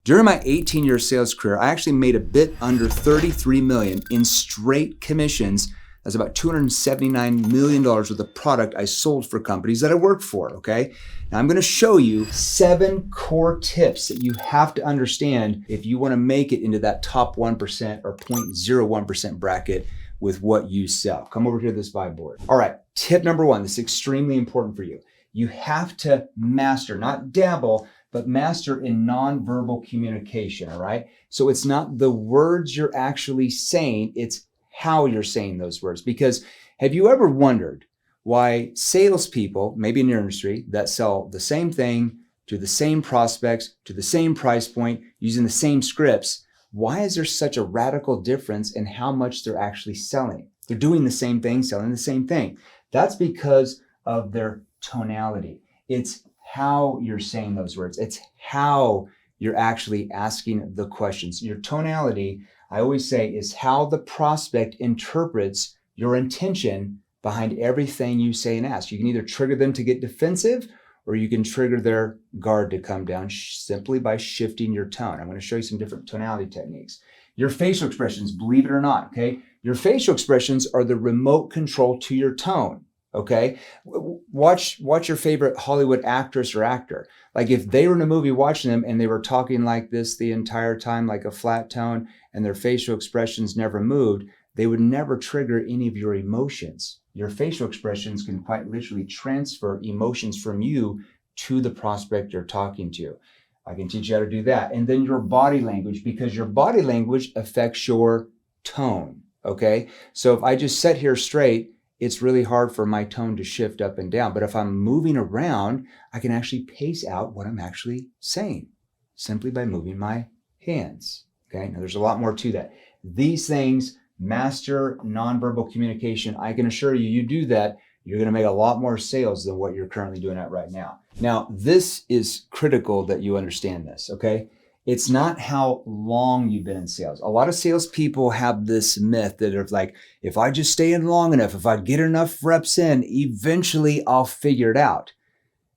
During my 18-year sales career, I actually made a bit under $33 million in straight commissions. That's about $279 million worth of product I sold for companies that I worked for, okay? Now I'm gonna show you 7 core tips that you have to understand if you wanna make it into that top 1% or 0.01% bracket with what you sell. Come over here to this vibe board. All right, tip number 1, this is extremely important for you. You have to master, not dabble, but master in nonverbal communication, all right? So it's not the words you're actually saying, it's how you're saying those words. Because have you ever wondered why salespeople, maybe in your industry, that sell the same thing to the same prospects, to the same price point, using the same scripts, why is there such a radical difference in how much they're actually selling? They're doing the same thing, selling the same thing. That's because of their tonality. It's how you're saying those words. It's how you're actually asking the questions. Your tonality, I always say, is how the prospect interprets your intention behind everything you say and ask. You can either trigger them to get defensive, or you can trigger their guard to come down simply by shifting your tone. I'm going to show you some different tonality techniques. Your facial expressions, believe it or not, okay? Your facial expressions are the remote control to your tone. Okay, watch your favorite Hollywood actress or actor. Like if they were in a movie watching them and they were talking like this the entire time, like a flat tone, and their facial expressions never moved, they would never trigger any of your emotions. Your facial expressions can quite literally transfer emotions from you to the prospect you're talking to. I can teach you how to do that. And then your body language, because your body language affects your tone. Okay, so if I just sit here straight, it's really hard for my tone to shift up and down. But if I'm moving around, I can actually pace out what I'm actually saying simply by moving my hands. Okay, now there's a lot more to that. These things, master nonverbal communication. I can assure you, you do that, you're gonna make a lot more sales than what you're currently doing at right now. Now, this is critical that you understand this, okay? It's not how long you've been in sales. A lot of salespeople have this myth that are like, if I just stay in long enough, if I get enough reps in, eventually I'll figure it out.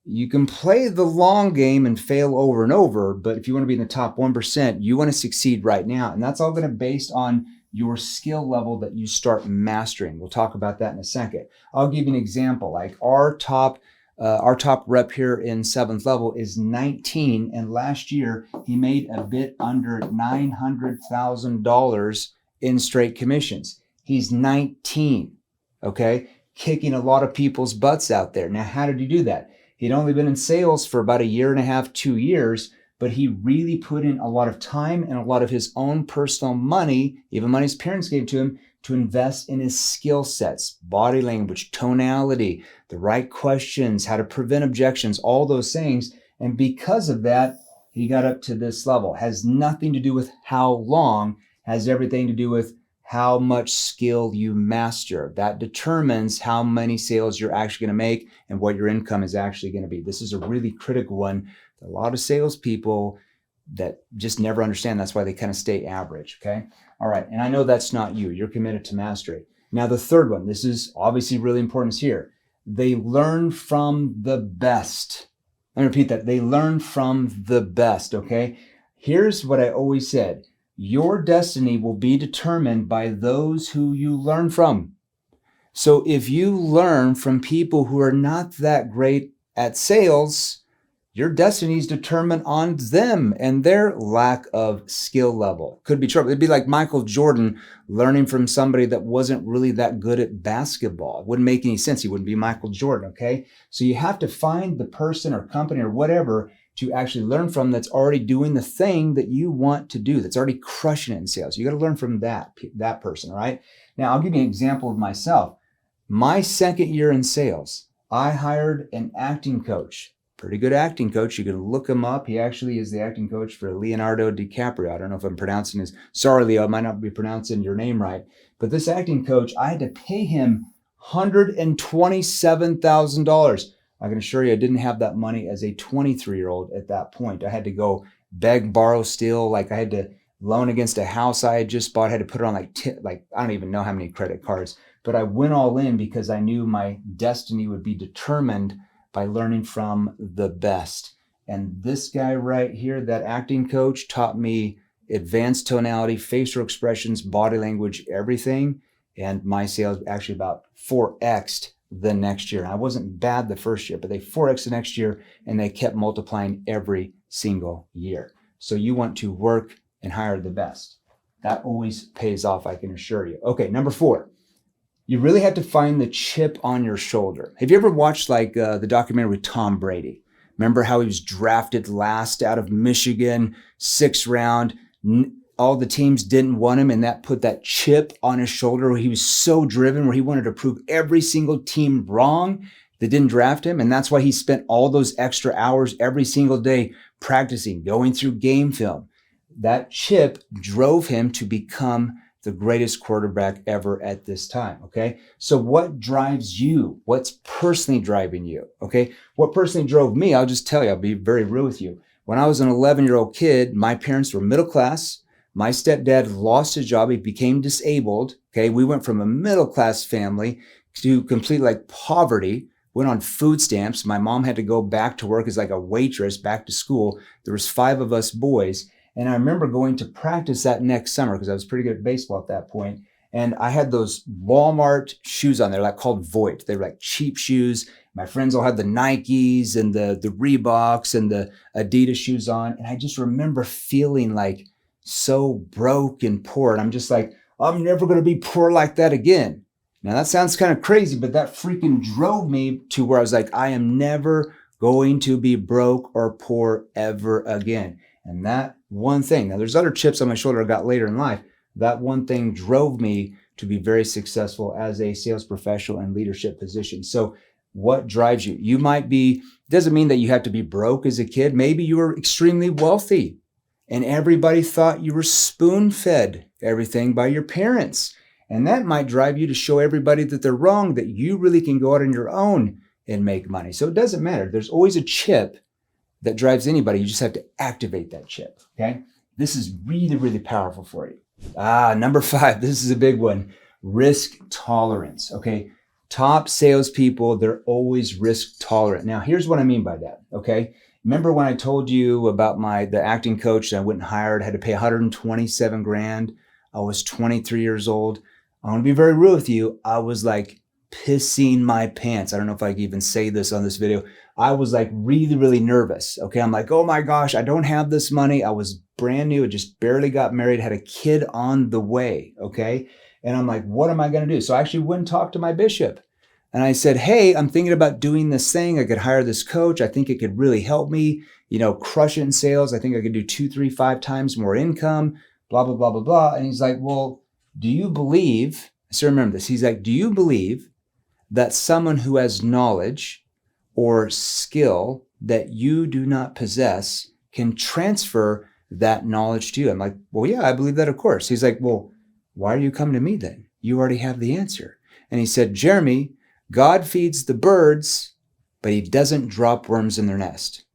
You can play the long game and fail over and over, but if you want to be in the top 1%, you want to succeed right now. And that's all going to be based on your skill level that you start mastering. We'll talk about that in a second. I'll give you an example. Like our top rep here in 7th level is 19, and last year he made a bit under $900,000 in straight commissions. He's 19, okay? Kicking a lot of people's butts out there. Now, how did he do that? He'd only been in sales for about 1.5 years, 2 years, but he really put in a lot of time and a lot of his own personal money, even money his parents gave to him, to invest in his skill sets, body language, tonality, the right questions, how to prevent objections, all those things. And because of that, he got up to this level. Has nothing to do with how long, has everything to do with how much skill you master. That determines how many sales you're actually going to make and what your income is actually going to be. This is a really critical one. A lot of salespeople that just never understand. That's why they kind of stay average, okay? All right, and I know that's not you. You're committed to mastery. Now, the third one, this is obviously really important, is here. They learn from the best. Let me repeat that. They learn from the best, okay? Here's what I always said. Your destiny will be determined by those who you learn from. So if you learn from people who are not that great at sales, your destiny is determined on them and their lack of skill level. Could be trouble. It'd be like Michael Jordan learning from somebody that wasn't really that good at basketball. It wouldn't make any sense. He wouldn't be Michael Jordan, okay? So you have to find the person or company or whatever to actually learn from that's already doing the thing that you want to do, that's already crushing it in sales. You got to learn from that person, all right? Now, I'll give you an example of myself. My 2nd year in sales, I hired an acting coach. Pretty good acting coach. You can look him up. He actually is the acting coach for Leonardo DiCaprio. I don't know if I'm pronouncing his, sorry Leo, I might not be pronouncing your name right. But this acting coach, I had to pay him $127,000. I can assure you I didn't have that money as a 23-year-old at that point. I had to go beg, borrow, steal. Like I had to loan against a house I had just bought. I had to put it on like I don't even know how many credit cards. But I went all in because I knew my destiny would be determined by learning from the best. And this guy right here, that acting coach, taught me advanced tonality, facial expressions, body language, everything. And my sales actually about 4x'd the next year. I wasn't bad the first year, but they 4x'd the next year, and they kept multiplying every single year. So you want to work and hire the best. That always pays off, I can assure you. Okay, number 4. You really have to find the chip on your shoulder. Have you ever watched the documentary with Tom Brady? Remember how he was drafted last out of Michigan, 6th round? All the teams didn't want him, and that put that chip on his shoulder where he was so driven, where he wanted to prove every single team wrong that didn't draft him. And that's why he spent all those extra hours every single day practicing, going through game film. That chip drove him to become the greatest quarterback ever at this time, okay? So what drives you? What's personally driving you, okay? What personally drove me, I'll just tell you, I'll be very real with you. When I was an 11-year-old kid, my parents were middle class. My stepdad lost his job. He became disabled, okay? We went from a middle class family to complete poverty, went on food stamps. My mom had to go back to work as a waitress, back to school. There was 5 of us boys. And I remember going to practice that next summer because I was pretty good at baseball at that point. And I had those Walmart shoes on there, called Voit. They were cheap shoes. My friends all had the Nikes and the Reeboks and the Adidas shoes on. And I just remember feeling so broke and poor. And I'm just I'm never going to be poor like that again. Now that sounds kind of crazy, but that freaking drove me to where I was I am never going to be broke or poor ever again. And that one thing, now there's other chips on my shoulder I got later in life. That one thing drove me to be very successful as a sales professional and leadership position. So what drives you? You might be, doesn't mean that you have to be broke as a kid. Maybe you were extremely wealthy and everybody thought you were spoon-fed everything by your parents. And that might drive you to show everybody that they're wrong, that you really can go out on your own and make money. So it doesn't matter. There's always a chip that drives anybody. You just have to activate that chip, okay? This is really, really powerful for you. Number 5, this is a big one. Risk tolerance, okay? Top salespeople, they're always risk tolerant. Now, here's what I mean by that, okay? Remember when I told you about the acting coach that I went and hired, had to pay $127,000. I was 23 years old. I want to be very real with you. I was pissing my pants. I don't know if I can even say this on this video. I was really, really nervous. Okay. I'm oh my gosh, I don't have this money. I was brand new. I just barely got married, had a kid on the way. Okay. And I'm what am I going to do? So I actually went and talked to my bishop and I said, hey, I'm thinking about doing this thing. I could hire this coach. I think it could really help me, crush it in sales. I think I could do 2, 3, 5 times more income, blah, blah, blah, blah, blah. And he's well, do you believe, so remember this. He's do you believe that someone who has knowledge or skill that you do not possess can transfer that knowledge to you? I'm well, yeah, I believe that, of course. He's well, why are you coming to me then? You already have the answer. And he said, Jeremy, God feeds the birds, but he doesn't drop worms in their nest.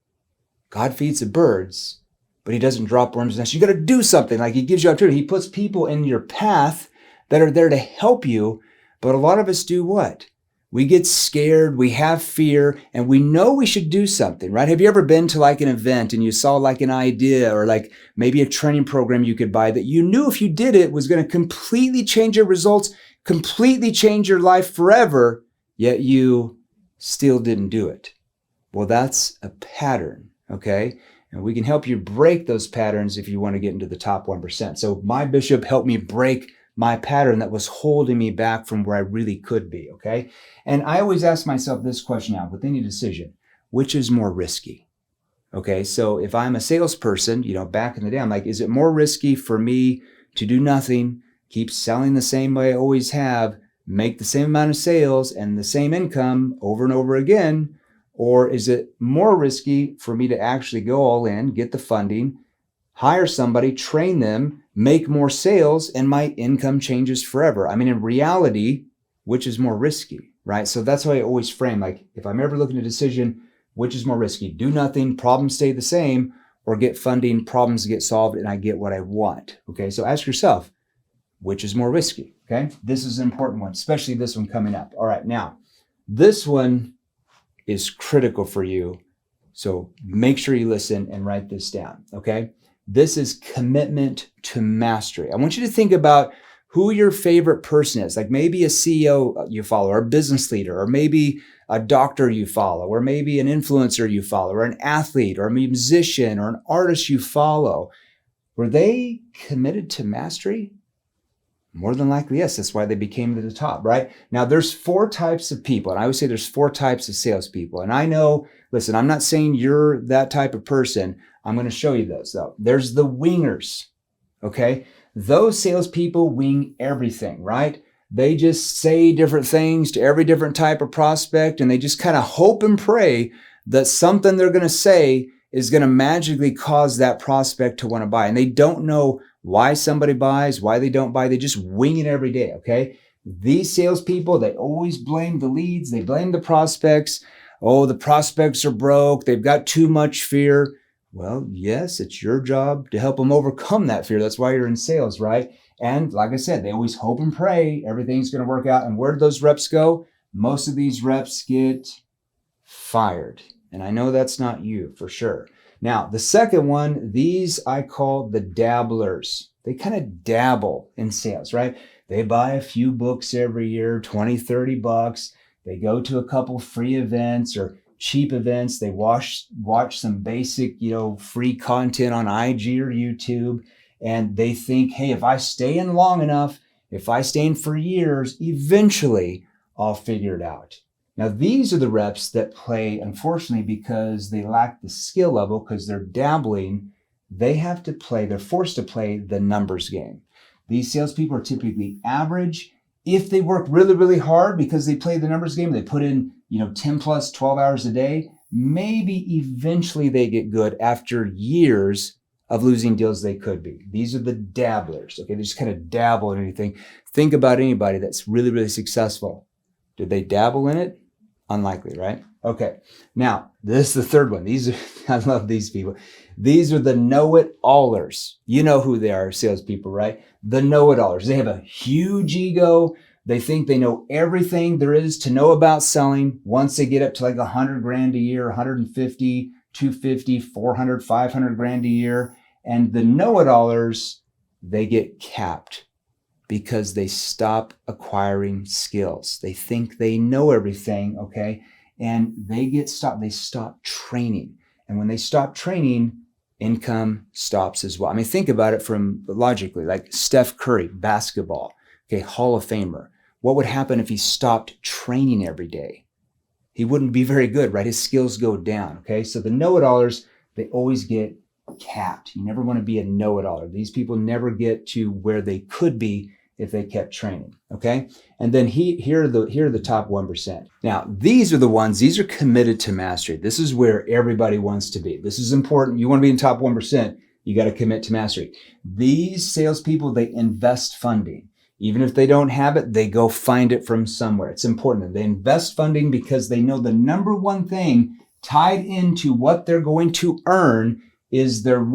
God feeds the birds, but he doesn't drop worms in their nest. You got to do something. He gives you opportunity. He puts people in your path that are there to help you. But a lot of us do what? We get scared, we have fear, and we know we should do something, right? Have you ever been to an event and you saw an idea or maybe a training program you could buy that you knew if you did it was going to completely change your results, completely change your life forever, yet you still didn't do it? Well, that's a pattern, okay? And we can help you break those patterns if you want to get into the top 1%. So my bishop helped me break my pattern that was holding me back from where I really could be, okay? And I always ask myself this question now with any decision: which is more risky? Okay, so if I'm a salesperson, back in the day, I'm is it more risky for me to do nothing, keep selling the same way I always have, make the same amount of sales and the same income over and over again? Or is it more risky for me to actually go all in, get the funding, hire somebody, train them, make more sales, and my income changes forever? In reality, which is more risky, right? So that's why I always frame, if I'm ever looking at a decision, which is more risky? Do nothing, problems stay the same, or get funding, problems get solved, and I get what I want, okay? So ask yourself, which is more risky, okay? This is an important one, especially this one coming up. All right, now, this one is critical for you, So make sure you listen and write this down, okay? This is commitment to mastery. I want you to think about who your favorite person is, like maybe a CEO you follow, or a business leader, or maybe a doctor you follow, or maybe an influencer you follow, or an athlete, or a musician, or an artist you follow. Were they committed to mastery? More than likely, yes. That's why they became to the top, right? Now, there's 4 types of people, and I always say there's 4 types of salespeople. And I know, listen, I'm not saying you're that type of person. I'm going to show you those, though. There's the wingers, okay? Those salespeople wing everything, right? They just say different things to every different type of prospect, and they just kind of hope and pray that something they're going to say is going to magically cause that prospect to want to buy. And they don't know why somebody buys, why they don't buy. They just wing it every day, okay? These salespeople, they always blame the leads. They blame the prospects. Oh, the prospects are broke. They've got too much fear. Well, yes, it's your job to help them overcome that fear. That's why you're in sales, right? And like I said, they always hope and pray everything's going to work out. And where do those reps go? Most of these reps get fired. And I know that's not you for sure. Now, the second one, these I call the dabblers. They kind of dabble in sales, right? They buy a few books every year, 20, 30 bucks. They go to a couple free events or cheap events. They watch some basic, free content on IG or YouTube. And they think, hey, if I stay in long enough, if I stay in for years, eventually I'll figure it out. Now, these are the reps that play, unfortunately, because they lack the skill level, because they're dabbling, they're forced to play the numbers game. These salespeople are typically average. If they work really, really hard because they play the numbers game, they put in, 10 plus 12 hours a day, maybe eventually they get good after years of losing deals they could be. These are the dabblers, okay? They just kind of dabble in anything. Think about anybody that's really, really successful. Did they dabble in it? Unlikely, right? Okay. Now, this is the third one. I love these people. These are the know-it-allers. You know who they are, salespeople, right? The know-it-allers. They have a huge ego. They think they know everything there is to know about selling. Once they get up to like 100 grand a year, 150, 250, 400, 500 grand a year. And the know-it-allers, they get capped because they stop acquiring skills. They think they know everything, okay? And they stop training. And when they stop training, income stops as well. I mean, think about it from logically, like Steph Curry, basketball, okay, Hall of Famer. What would happen if he stopped training every day? He wouldn't be very good, right? His skills go down, okay? So the know-it-allers, they always get capped. You never want to be a know-it-aller. These people never get to where they could be if they kept training, okay? And then here are the top 1%. Now, these are committed to mastery. This is where everybody wants to be. This is important. You want to be in top 1%, you got to commit to mastery. These salespeople, they invest funding. Even if they don't have it, they go find it from somewhere. It's important. They invest funding because they know the number one thing tied into what they're going to earn is their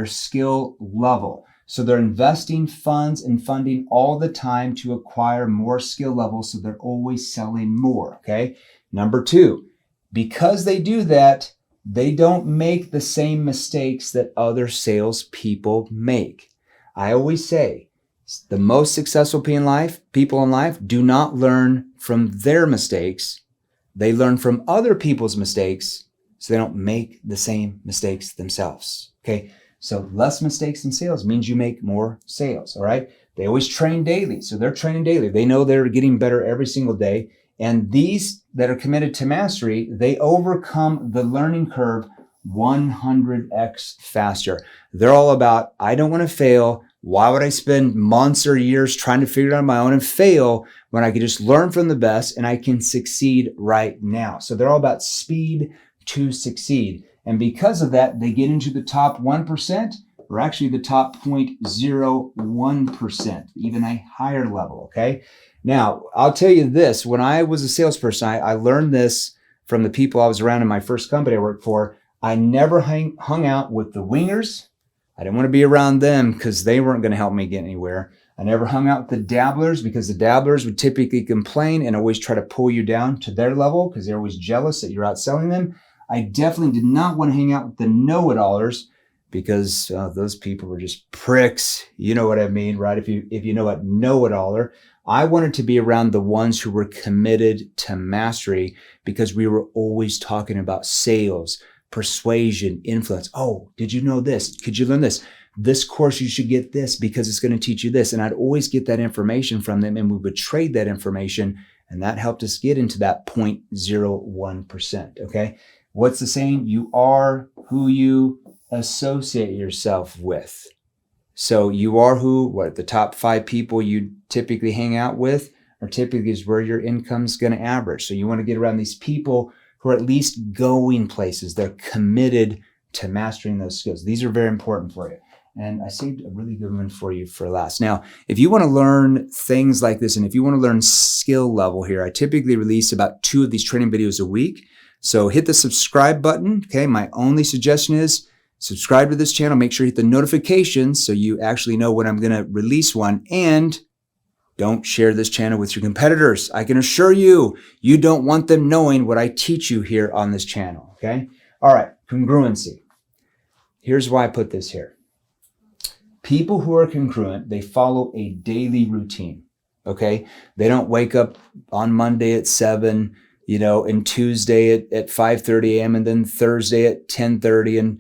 skill level. So they're investing funds and funding all the time to acquire more skill levels. So they're always selling more. Okay. Number 2, because they do that, they don't make the same mistakes that other salespeople make. I always say the most successful people in life do not learn from their mistakes. They learn from other people's mistakes so they don't make the same mistakes themselves. Okay. So less mistakes in sales means you make more sales, all right? They always train daily. So they're training daily. They know they're getting better every single day. And these that are committed to mastery, they overcome the learning curve 100x faster. They're all about, I don't want to fail. Why would I spend months or years trying to figure it out on my own and fail when I can just learn from the best and I can succeed right now? So they're all about speed to succeed. And because of that, they get into the top 1%, or actually the top 0.01%, even a higher level, okay? Now, I'll tell you this. When I was a salesperson, I learned this from the people I was around in my first company I worked for. I never hung out with the wingers. I didn't want to be around them because they weren't going to help me get anywhere. I never hung out with the dabblers because the dabblers would typically complain and always try to pull you down to their level because they're always jealous that you're outselling them. I definitely did not want to hang out with the know-it-allers because those people were just pricks. You know what I mean, right? If you know what know-it-aller. I wanted to be around the ones who were committed to mastery because we were always talking about sales, persuasion, influence. Oh, did you know this? Could you learn this? This course, you should get this because it's going to teach you this. And I'd always get that information from them, and we would trade that information, and that helped us get into that 0.01%. Okay. What's the saying? You are who you associate yourself with. So you are who, the top 5 people you typically hang out with are typically is where your income's going to average. So you want to get around these people who are at least going places. They're committed to mastering those skills. These are very important for you. And I saved a really good one for you for last. Now, if you want to learn things like this, and if you want to learn skill level here, I typically release about 2 of these training videos a week. So hit the subscribe button. Okay. My only suggestion is subscribe to this channel. Make sure you hit the notifications so you actually know when I'm going to release one. And don't share this channel with your competitors. I can assure you, you don't want them knowing what I teach you here on this channel. Okay. All right. Congruency. Here's why I put this here. People who are congruent, they follow a daily routine. Okay. They don't wake up on Monday at 7, and Tuesday at 5:30 a.m. and then Thursday at 10:30 and,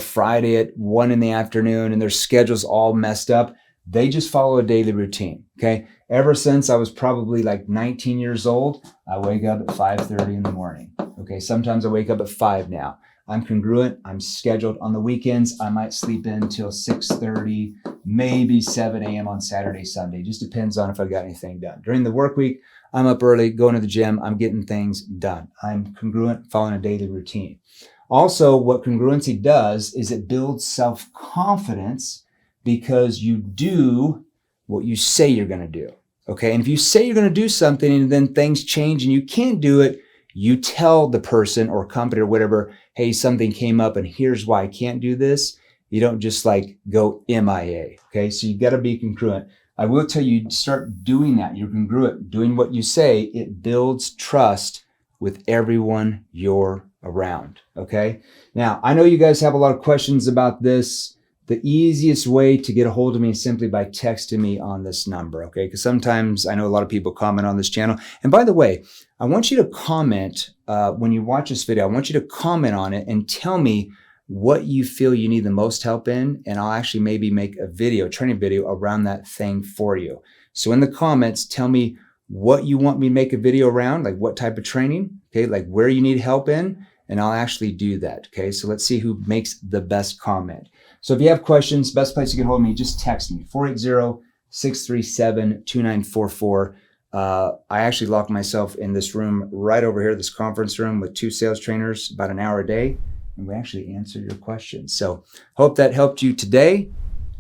Friday at 1 in the afternoon, and their schedule's all messed up. They just follow a daily routine. Okay. Ever since I was probably like 19 years old, I wake up at 5:30 in the morning. Okay. Sometimes I wake up at 5 now. I'm congruent. I'm scheduled on the weekends. I might sleep in till 6:30, maybe 7 a.m. on Saturday, Sunday. Just depends on if I got anything done. During the work week, I'm up early, going to the gym. I'm getting things done. I'm congruent, following a daily routine. Also, what congruency does is it builds self-confidence because you do what you say you're going to do. Okay. And if you say you're going to do something and then things change and you can't do it, you tell the person or company or whatever, hey, something came up and here's why I can't do this. You don't just go MIA. Okay. So you got to be congruent. I will tell you, start doing that. You're congruent, doing what you say. It builds trust with everyone you're around. Okay. Now, I know you guys have a lot of questions about this. The easiest way to get a hold of me is simply by texting me on this number. Okay. Because sometimes I know a lot of people comment on this channel. And by the way, I want you to comment when you watch this video. I want you to comment on it and tell me what you feel you need the most help in. And I'll actually maybe make a training video around that thing for you. So in the comments, tell me what you want me to make a video around, like what type of training, okay, like where you need help in, and I'll actually do that. Okay. So let's see who makes the best comment. So if you have questions, best place to get hold of me, just text me, 480-637-2944. I actually lock myself in this room right over here, this conference room with 2 sales trainers, about an hour a day, and we actually answer your questions. So hope that helped you today.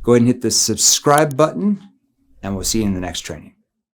Go ahead and hit the subscribe button, and we'll see you in the next training.